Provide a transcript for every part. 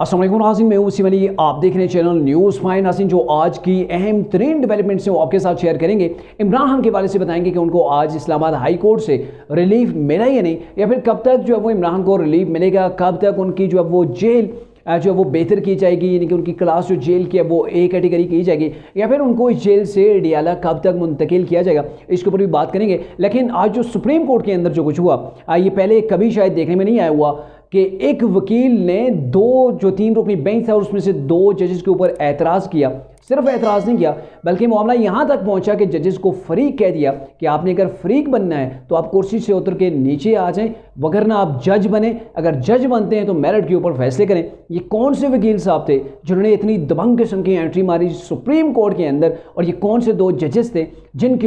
अस्सलाम वालेकुम नाज़रीन, मैं हूं वसीम अली। आप देख रहे हैं चैनल न्यूज़ फाइन। नाज़रीन, जो आज की अहम तरीन डेवलपमेंट्स हैं वो आपके साथ शेयर करेंगे। इमरान खान के बारे से बताएंगे कि उनको आज इस्लामाबाद हाई कोर्ट से रिलीफ मिला या नहीं, या फिर कब तक जो है वो इमरान खान को रिलीफ मिलेगा, कब तक उनकी जो है वो जेल जो है वो बेहतर की जाएगी, यानी कि उनकी क्लास जो जेल की है वो ए कैटेगरी की जाएगी, या फिर उनको इस जेल से डियाला कब तक मुंतकिल किया जाएगा, इसके ऊपर भी बात करेंगे। लेकिन आज जो सुप्रीम कोर्ट के अंदर जो कुछ हुआ, ये पहले कभी शायद देखने में नहीं आया हुआ कि एक वकील ने जो 3 रुकनी बेंच था उसमें से 2 जजेस के ऊपर एतराज़ किया। सिर्फ एतराज़ नहीं किया बल्कि मामला यहाँ तक पहुँचा कि जजेस को फरीक कह दिया कि आपने अगर फरीक बनना है तो आप कुर्सी से उतर के नीचे आ जाएं, वगरना आप जज बने। अगर जज बनते हैं तो मेरिट के ऊपर फैसले करें। ये कौन से वकील साहब थे जिन्होंने इतनी दबंग किस्म की एंट्री मारी सुप्रीम कोर्ट के अंदर, और ये कौन से 2 जजेस थे जिनके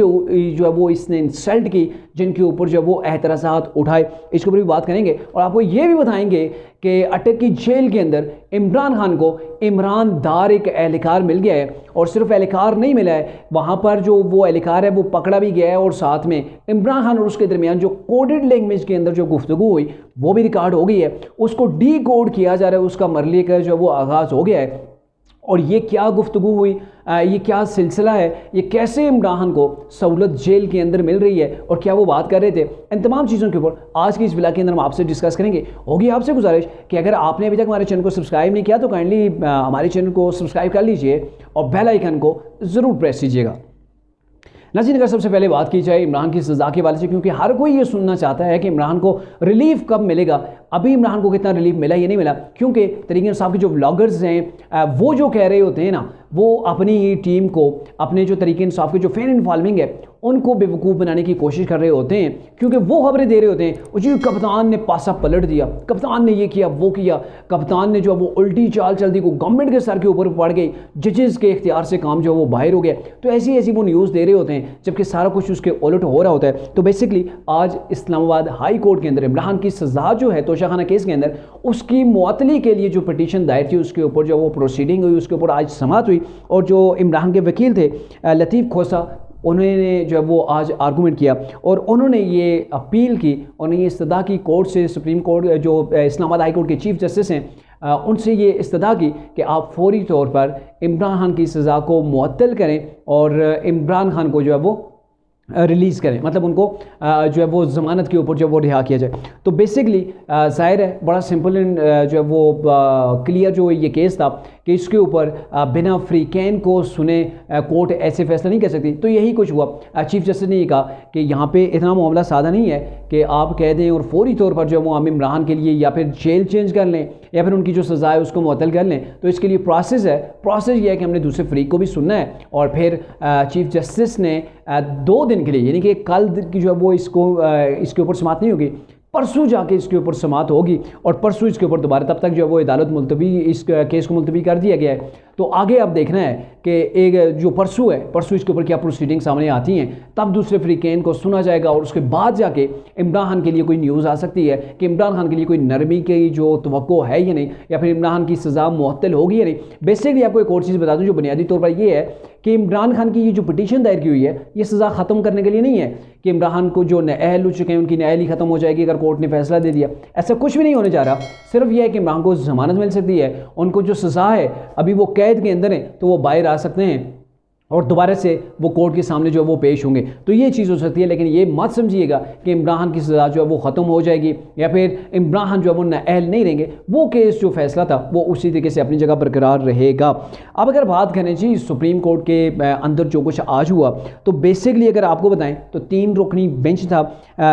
जो है वो इसने इंसल्ट की, जिनके ऊपर जो है वो एतराज़ात उठाए, इसके ऊपर भी बात करेंगे। और आपको ये भी बताएंगे कि अटक की जेल के अंदर इमरान खान को इमरान दार एक एहलकार मिल गया है, और सिर्फ एहलकार नहीं मिला है, वहाँ पर जो वो एहलकार है वो पकड़ा भी गया है, और साथ में इमरान खान और उसके दरमियान जो कोडेड लैंग्वेज के अंदर जो गुफ्तगू हुई वो भी रिकॉर्ड हो गई है, उसको डी कोड किया जा रहा है, उसका मरले का जो है वो आगाज़ हो गया है। और ये क्या गुफ्तगू हुई, ये क्या सिलसिला है, ये कैसे इमरान खान को सहूलत जेल के अंदर मिल रही है, और क्या वो बात कर रहे थे, इन तमाम चीज़ों के ऊपर आज की इस विला के अंदर हम आपसे डिस्कस करेंगे। होगी आपसे गुजारिश कि अगर आपने अभी तक हमारे चैनल को सब्सक्राइब नहीं किया तो काइंडली हमारे चैनल को सब्सक्राइब कर लीजिए और बेल आइकन को ज़रूर प्रेस कीजिएगा। नाज़रीन, अगर सबसे पहले बात की जाए इमरान की सज़ा के वाले से, क्योंकि हर कोई ये सुनना चाहता है कि इमरान को रिलीफ कब मिलेगा। अभी इमरान को कितना रिलीफ मिला ये नहीं मिला, क्योंकि तरीके साहब के जो व्लॉगर्स हैं वो जो कह रहे होते हैं ना, वो अपनी ही टीम को, अपने जो तरीके इंसाफ के जो फैन एंड फॉलोइंग है उनको बेवकूफ़ बनाने की कोशिश कर रहे होते हैं, क्योंकि वो खबरें दे रहे होते हैं जी कप्तान ने पासा पलट दिया, कप्तान ने ये किया वो किया, कप्तान ने जो वो उल्टी चाल चल दी, को गवर्नमेंट के सर के ऊपर पड़ गई, जजेस के इख्तियार से काम जो वो बाहर हो गया। तो ऐसी ऐसी वो न्यूज़ दे रहे होते हैं, जबकि सारा कुछ उसके उलट हो रहा होता है। तो बेसिकली आज इस्लामाबाद हाई कोर्ट के अंदर इमरान की सज़ा जो है तोशाखाना केस के अंदर, उसकी मुअत्तली के लिए जो पिटीशन दायर थी उसके ऊपर जो वो प्रोसीडिंग हुई, उसके ऊपर आज समाअत हुई। और जो इमरान के वकील थे लतीफ़ खोसा, उन्होंने जो है वो आज आर्गूमेंट किया और उन्होंने ये अपील की, उन्होंने ये इस्तदा की कोर्ट से, सुप्रीम कोर्ट जो इस्लामाबाद हाई कोर्ट के चीफ जस्टिस हैं उनसे ये इस्तदा की कि आप फौरी तौर पर इमरान खान की सज़ा को मुअत्तल करें और इमरान खान को जो है वो रिलीज़ करें, मतलब उनको जो है वो ज़मानत के ऊपर जो वो रिहा किया जाए। तो बेसिकली ज़ाहिर है बड़ा सिंपल एंड जो है वो क्लियर जो ये केस था कि इसके ऊपर बिना फ्री कैन को सुने कोर्ट ऐसे फैसला नहीं कर सकती। तो यही कुछ हुआ। चीफ जस्टिस ने ये कहा कि यहाँ पे इतना मामला सादा नहीं है कि आप कह दें और फौरी तौर पर जो है वो हम इमरान के लिए या फिर जेल चेंज कर लें या फिर उनकी जो सज़ा है उसको मुअत्तल कर लें। तो इसके लिए प्रोसेस है, प्रोसेस ये है कि हमने दूसरे फ्रीक को भी सुनना है। और फिर चीफ जस्टिस ने 2 दिन के लिए, यानी कि कल की जो है वो इसके ऊपर समाअत नहीं होगी, परसों जाके इसके ऊपर समाअत होगी और परसों इसके ऊपर दोबारा, तब तक जो है वो अदालत मुलतवी, इस केस को मुलतवी कर दिया गया है। तो आगे अब देखना है कि एक जो परसों है, परसों इसके ऊपर क्या प्रोसीडिंग सामने आती हैं, तब दूसरे फ्री कैन को सुना जाएगा और उसके बाद जाके इमरान खान के लिए कोई न्यूज़ आ सकती है कि इमरान खान के लिए कोई नरमी की जो तवक्को है या नहीं, या फिर इमरान खान की सज़ा मुअत्तल होगी या नहीं। बेसिकली आपको एक और चीज़ बता दूँ जो बुनियादी तौर पर ये है कि इमरान खान की ये जो पिटीशन दायर की हुई है ये सज़ा ख़त्म करने के लिए नहीं है कि इमरान खान को जो नाअहल हो चुके हैं उनकी नाअहली ख़त्म हो जाएगी अगर कोर्ट ने फैसला दे दिया। ऐसा कुछ भी नहीं होने जा रहा। सिर्फ यह है कि इमरान को ज़मानत मिल सकती है, उनको जो सज़ा है अभी वो कैद के अंदर है तो वो बाहर आ सकते हैं और दोबारा से वो कोर्ट के सामने जो है वो पेश होंगे। तो ये चीज़ हो सकती है, लेकिन ये मत समझिएगा कि इमरान खान की सज़ा जो है वो ख़त्म हो जाएगी या फिर इमरान खान जो है वो नाअहल नहीं रहेंगे। वो केस जो फैसला था वो उसी तरीके से अपनी जगह बरकरार रहेगा। अब अगर बात करें जी सुप्रीम कोर्ट के अंदर जो कुछ आज हुआ, तो बेसिकली अगर आपको बताएं तो 3 रुकनी बेंच था,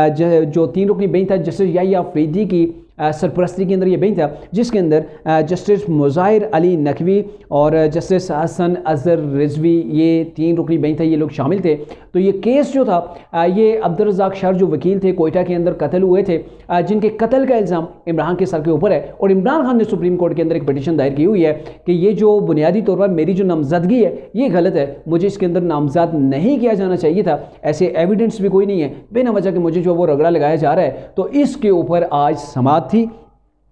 जो 3 रुकनी बेंच था जस्टिस याहिया अफरीदी की सरपरस्ती के अंदर ये बेंच था, जिसके अंदर जस्टिस मुज़ाहिर अली नकवी और जस्टिस हसन अजहर रिजवी, ये 3 रुकनी बेंच था, ये लोग शामिल थे। तो ये केस जो था ये अब्दुल रज़ाक शर जो वकील थे, कोयटा के अंदर कत्ल हुए थे, जिनके कत्ल का इल्ज़ाम इमरान के सर के ऊपर है। और इमरान खान ने सुप्रीम कोर्ट के अंदर एक पिटीशन दायर की हुई है कि ये जो बुनियादी तौर पर मेरी जो नामजदगी है ये गलत है, मुझे इसके अंदर नामजद नहीं किया जाना चाहिए था, ऐसे एविडेंस भी कोई नहीं है, बिना वजह के मुझे जो वो रगड़ा लगाया जा रहा है। तो इसके ऊपर आज समाअत थी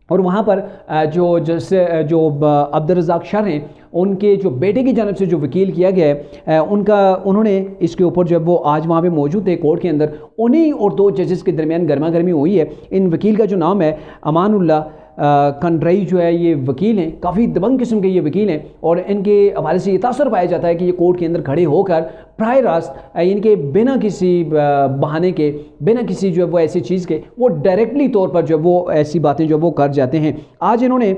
और वहाँ पर जो अब्दुल रज़ाक शर हैं उनके जो बेटे की जानब से जो वकील किया गया है उन्होंने इसके ऊपर जो है वो आज वहाँ पे मौजूद थे कोर्ट के अंदर। उन्हीं और 2 जजेस के दरमियान गर्मा गर्मी हुई है। इन वकील का जो नाम है अमानुल्लाह कंड्रई जो है ये वकील हैं, काफ़ी दबंग किस्म के ये वकील हैं और इनके हवाले से ये तासर पाया जाता है कि ये कोर्ट के अंदर खड़े होकर प्राय रास्त इनके बिना किसी बहाने के, बिना किसी जो है वो ऐसी चीज़ के, वो डायरेक्टली तौर पर जो वो ऐसी बातें जो वो कर जाते हैं। आज इन्होंने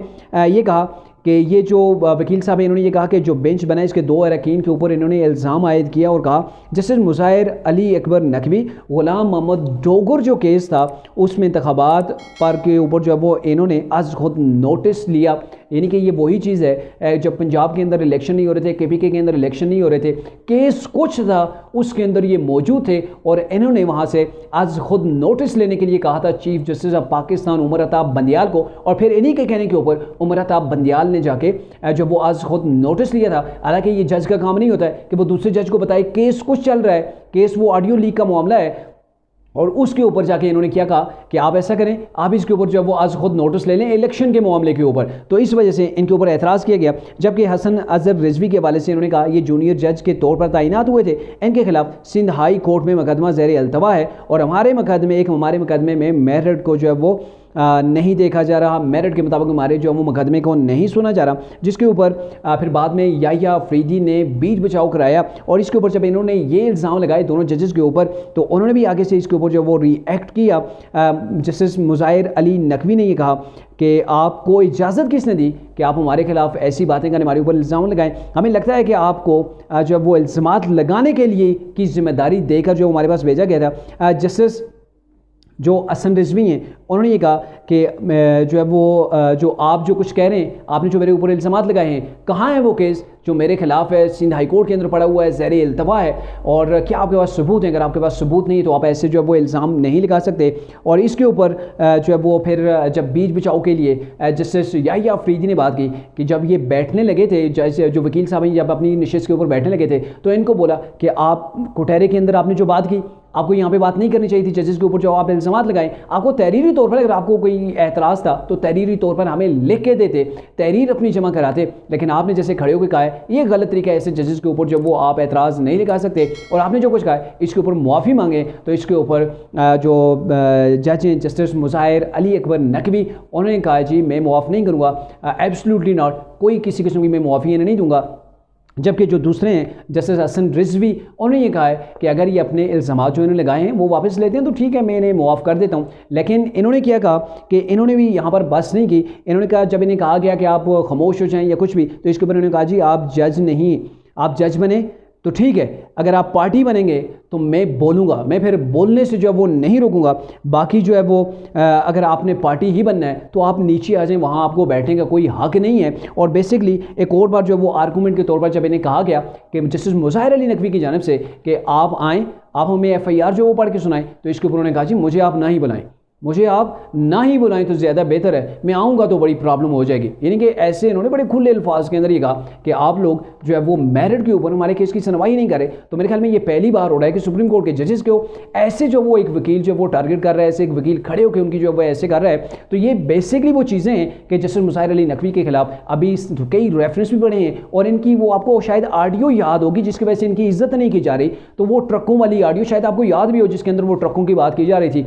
ये कहा कि ये जो वकील साहब हैं, इन्होंने ये कहा कि जो बेंच बना है इसके 2 अरकान के ऊपर इन्होंने इल्ज़ाम आयद किया और कहा जस्टिस मुज़ाहिर अली अकबर नकवी गुलाम मोहम्मद डोगर जो केस था उसमें इंतखाबात पर के ऊपर जो है वो इन्होंने आज खुद नोटिस लिया। यानी कि ये वही चीज़ है जब पंजाब के अंदर इलेक्शन नहीं हो रहे थे, KPK के अंदर इलेक्शन नहीं हो रहे थे, केस कुछ था उसके अंदर ये मौजूद थे और इन्होंने वहाँ से आज खुद नोटिस लेने के लिए कहा था chief justice of Pakistan Umar Ata Bandial को, और फिर इन्हीं के कहने के ऊपर उमर अताब बंदियाल ने जाके जब वो आज खुद नोटिस लिया था। हालांकि ये जज का काम नहीं होता है कि वो दूसरे जज को बताए केस कुछ चल रहा है, केस वो ऑडियो लीक का मामला है, और उसके ऊपर जाके इन्होंने क्या कहा कि आप ऐसा करें, आप इसके ऊपर जो वो आज खुद नोटिस ले लें इलेक्शन के मामले के ऊपर। तो इस वजह से इनके ऊपर एतराज़ किया गया। जबकि हसन अजहर रिजवी के हवाले से इन्होंने कहा ये जूनियर जज के तौर पर तैनात हुए थे, इनके खिलाफ सिंध हाई कोर्ट में मुकदमा ज़ेर अल्तवा है और हमारे मुकदमे में मेरिट को जो है वो नहीं देखा जा रहा, मेरिट के मुताबिक हमारे जो वो मुकदमे को नहीं सुना जा रहा, जिसके ऊपर फिर बाद में याहिया अफरीदी ने बीच बचाव कराया। और इसके ऊपर जब इन्होंने ये इल्ज़ाम लगाए दोनों जजेस के ऊपर तो उन्होंने भी आगे से इसके ऊपर जो वो रिएक्ट किया। जस्टिस मुज़ाहिर अली नकवी ने ये कहा कि आपको इजाज़त किसने दी कि आप हमारे खिलाफ ऐसी बातें करें, हमारे ऊपर इल्ज़ाम लगाएं। हमें लगता है कि आपको जो वो इल्ज़ामात लगाने के लिए की जिम्मेदारी देकर जो हमारे पास भेजा गया था। जस्टिस जो हसन रिजवी हैं उन्होंने ये कहा कि जो है वो जो आप जो कुछ कह रहे हैं, आपने जो मेरे ऊपर इल्ज़ामात लगाए हैं, कहाँ है वो केस जो मेरे खिलाफ है, सिंध हाई कोर्ट के अंदर पड़ा हुआ है, ज़ेर अल्तवा है, और क्या आपके पास सबूत है? अगर आपके पास सबूत नहीं है तो आप ऐसे जो है वो इल्ज़ाम नहीं लगा सकते। और इसके ऊपर जो है वो फिर जब बीच बचाव के लिए जस्टिस याहिया अफरीदी ने बात की कि जब ये बैठने लगे थे, जैसे जो वकील साहब हैं जब अपनी नशिस्त के ऊपर बैठने लगे थे तो इनको बोला कि आप कोटहरे के अंदर आपने जो बात की, आपको यहाँ पे बात नहीं करनी चाहिए थी, जजेस के ऊपर जो आप इल्ज़ामात लगाएं, आपको तहरीरी तौर पर अगर आपको कोई एतराज़ था तो तहरीरी तौर पर हमें लिख के देते, तहरीर अपनी जमा कराते, लेकिन आपने जैसे खड़े होकर कहा है ये गलत तरीका है, ऐसे जजेस के ऊपर जब वो आप एतराज़ नहीं लगा सकते और आपने जो कुछ कहा है इसके ऊपर मुआफ़ी मांगे। तो इसके ऊपर जो जज हैं जस्टिस मुज़ाहिर अली अकबर नकवी उन्होंने कहा जी मैं मुआफ़ नहीं करूँगा, एब्सोल्युटली नॉट, कोई किसी किस्म की मैं मुआफ़ी नहीं दूँगा। जबकि जो दूसरे हैं जस्टिस हसन रिजवी उन्होंने ये कहा है कि अगर ये अपने इल्ज़ामात जो इन्होंने लगाए हैं वो वापस लेते हैं तो ठीक है, मैं इन्हें मुआफ़ कर देता हूँ। लेकिन इन्होंने क्या कहा कि इन्होंने भी यहाँ पर बस नहीं की, इन्होंने कहा जब इन्हें कहा गया कि आप खामोश हो जाएं या कुछ भी, तो इसके ऊपर इन्होंने कहा जी आप जज नहीं, आप जज बने तो ठीक है, अगर आप पार्टी बनेंगे तो मैं बोलूँगा, मैं फिर बोलने से जो है वो नहीं रोकूंगा, बाकी जो है वो अगर आपने पार्टी ही बनना है तो आप नीचे आ जाएं, वहाँ आपको बैठने का कोई हक नहीं है। और बेसिकली एक और बार जो वो आर्गूमेंट के तौर पर जब इन्हें कहा गया कि जस्टिस मुज़ाहिर अली नकवी की जानिब से कि आप आएँ, आप हमें FIR जो वो पढ़ के सुनाएं, तो इसके ऊपर उन्होंने कहा जी मुझे आप ना ही बुलाएं, मुझे आप ना ही बुलाएं तो ज़्यादा बेहतर है, मैं आऊँगा तो बड़ी प्रॉब्लम हो जाएगी। यानी कि ऐसे इन्होंने बड़े खुले अल्फाज के अंदर ये कहा कि आप लोग जो है वो मेरिट के ऊपर हमारे केस की सुनवाई नहीं करे। तो मेरे ख्याल में ये पहली बार हो रहा है कि सुप्रीम कोर्ट के जजेस को ऐसे जो वो एक वकील जो वो टारगेट कर रहा है, ऐसे एक वकील खड़े होकर उनकी जो वो ऐसे कर रहा है। तो ये बेसिकली वो चीज़ें हैं कि जस्टिस मुज़ाहिर अली नकवी के खिलाफ अभी कई रेफरेंस भी पड़े हैं और इनकी वो आपको शायद ऑडियो याद होगी जिसकी वजह से इनकी इज्जत नहीं की जा रही। तो वो ट्रकों वाली ऑडियो शायद आपको याद भी हो जिसके अंदर वो ट्रकों की बात की जा रही थी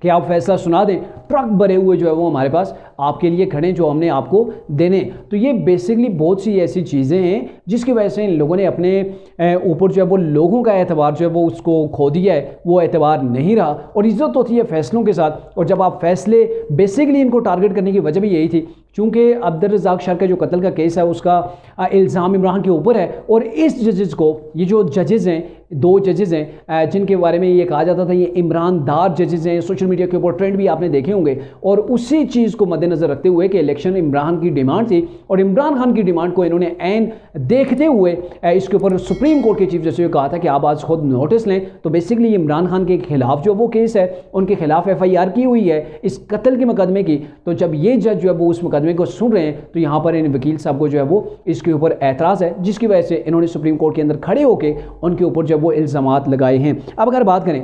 कि आप फैसला सुना दें, ट्रक भरे हुए जो है वो हमारे पास आपके लिए खड़े जो हमने आपको देने। तो ये बेसिकली बहुत सी ऐसी चीज़ें हैं जिसकी वजह से इन लोगों ने अपने ऊपर जो है वो लोगों का एतबार जो है वो उसको खो दिया है, वो एतबार नहीं रहा और इज्जत होती है फैसलों के साथ। और जब आप फैसले बेसिकली इनको टारगेट करने की वजह भी यही थी क्योंकि अब्दुल रज़ाक शर का जो कत्ल का केस है उसका इल्ज़ाम इमरान के ऊपर है और इस जजेस को, ये जो जजेस हैं, 2 जजेस हैं जिनके बारे में ये कहा जाता था ये इमरान दार जजेस हैं, सोशल मीडिया के ऊपर ट्रेंड भी आपने देखे होंगे। और उसी चीज़ को मद्देनज़र रखते हुए कि इलेक्शन इमरान की डिमांड थी और इमरान खान की डिमांड को इन्होंने ऐन देखते हुए इसके ऊपर सुप्रीम कोर्ट के चीफ जस्टिस ने कहा था कि आप आज खुद नोटिस लें। तो बेसिकली इमरान खान के खिलाफ जो वो केस है उनके खिलाफ FIR की हुई है इस कत्ल के मुकदमे की। तो जब ये जज जो है वो उस मुकदमे को सुन रहे हैं तो यहाँ पर इन वकील साहब को जो है वो इसके ऊपर एतराज़ है जिसकी वजह से इन्होंने सुप्रीम कोर्ट के अंदर खड़े होकर उनके ऊपर जो वो इल्ज़ामात लगाए हैं। अब अगर बात करें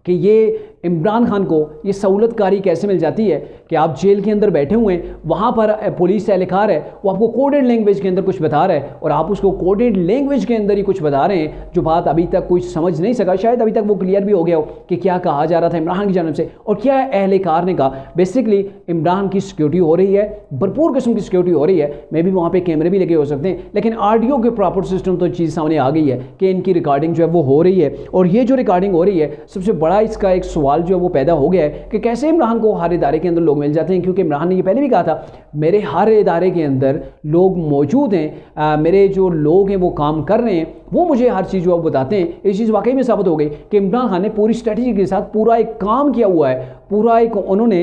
कि ये इमरान खान को ये सहूलतकारी कैसे मिल जाती है कि आप जेल के अंदर बैठे हुए हैं, वहाँ पर पुलिस एहलकार है, वो आपको कोडेड लैंग्वेज के अंदर कुछ बता रहा है और आप उसको कोडेड लैंग्वेज के अंदर ही कुछ बता रहे हैं जो बात अभी तक कोई समझ नहीं सका। शायद अभी तक वो क्लियर भी हो गया हो कि क्या कहा जा रहा था इमरान की जानब से और क्या एहलकार ने कहा। बेसिकली इमरान की सिक्योरिटी हो रही है, भरपूर किस्म की सिक्योरिटी हो रही है, मे भी वहाँ पर कैमरे भी लगे हो सकते हैं, लेकिन ऑडियो के प्रॉपर सिस्टम तो चीज़ सामने आ गई है कि इनकी रिकॉर्डिंग जो है वो हो रही है। और ये जो रिकॉर्डिंग हो रही है, सबसे बड़ा इसका एक सवाल जो है वो पैदा हो गया है कि कैसे इमरान को हर इदारे के अंदर लोग मिल जाते हैं, क्योंकि इमरान ने ये पहले भी कहा था मेरे हर इदारे के अंदर लोग मौजूद हैं, मेरे जो लोग हैं वो काम कर रहे हैं, वो मुझे हर चीज़ जो बताते हैं। ये चीज़ वाकई में साबित हो गई कि इमरान खान ने पूरी स्ट्रेटजी के साथ पूरा एक काम किया हुआ है, पूरा एक उन्होंने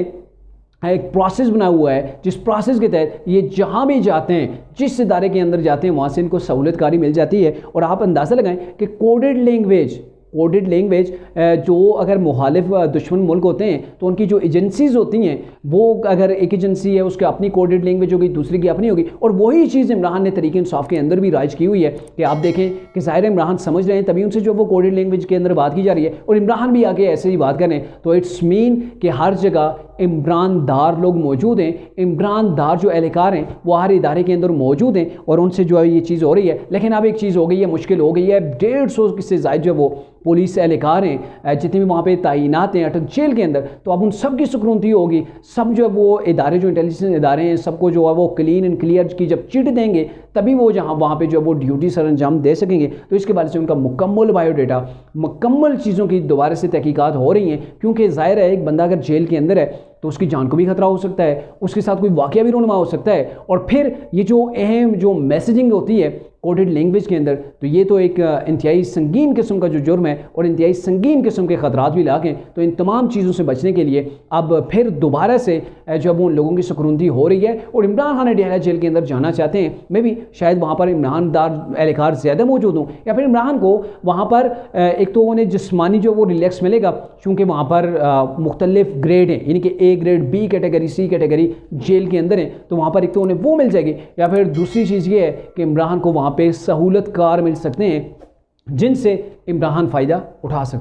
एक प्रोसेस बना हुआ है, जिस प्रोसेस के तहत ये जहाँ भी जाते हैं, जिस इदारे के अंदर जाते हैं, वहाँ से इनको सहूलतकारी मिल जाती है। और आप अंदाज़ा लगाएं कि कोडेड लैंग्वेज जो अगर मुखालिफ दुश्मन मुल्क होते हैं तो उनकी जो एजेंसीज़ होती हैं, वो अगर एक एजेंसी है उसकी अपनी कोडेड लैंग्वेज होगी, दूसरी की अपनी होगी। और वही चीज़ इमरान ने तरीके इंसाफ के अंदर भी राइज की हुई है कि आप देखें कि ज़ाहिर इमरान समझ रहे हैं, तभी उनसे जो वो कोडेड लैंग्वेज के अंदर बात की जा रही है और इमरान भी आके ऐसे ही बात करें, तो इट्स मीन कि हर जगह इमरानदार लोग मौजूद हैं, इमरानदार जो एहलकार हैं वो हर इदारे के अंदर मौजूद हैं और उनसे जो है ये चीज़ हो रही है। लेकिन अब एक चीज़ हो गई है, मुश्किल हो गई है, 150 से ज़ायद जो वो पुलिस एहलकार हैं जितने भी वहाँ पे तैनात हैं अटक जेल के अंदर, तो अब उन सब की सुकरूनती होगी। सब जो है वो इदारे, जो इंटेलिजेंस इदारे हैं, सबको जो है वो क्लीन एंड क्लियर की जब चिट देंगे तभी वो जहाँ वहाँ पे जो है वो ड्यूटी सर अंजाम दे सकेंगे। तो इसके बारे से उनका मुकम्मल बायोडाटा, मुकम्मल चीज़ों की दोबारा से तहकीकात हो रही हैं, क्योंकि ज़ाहिर है एक बंदा अगर जेल के अंदर है तो उसकी जान को भी खतरा हो सकता है, उसके साथ कोई वाक़या भी रूनुमा हो सकता है। और फिर ये जो अहम जो मैसेजिंग होती है कोडेड लैंग्वेज के अंदर, तो ये तो एक इंतहाई संगीन किस्म का जो जुर्म है और इंतहाई संगीन किस्म के ख़तरात भी लाके। तो इन तमाम चीज़ों से बचने के लिए अब फिर दोबारा से जो अब उन लोगों की सुकरूनती हो रही है और इमरान खान डेहला जेल के अंदर जाना चाहते हैं। मे भी शायद वहाँ पर इमरानदार एहलकार ज़्यादा मौजूद हों, या फिर इमरान को वहाँ पर एक तो उन्हें जिस्मानी जो वो रिलैक्स मिलेगा, क्योंकि वहाँ पर मुख्तलिफ ग्रेड हैं, यानी कि A grade, B category, C category जेल के अंदर हैं, तो वहाँ पर एक तो उन्हें वो मिल जाएगी, या फिर दूसरी चीज़ ये है कि इमरान को वहाँ पे सहूलतकार मिल सकते हैं जिनसे इमरान फ़ायदा उठा सकते हैं।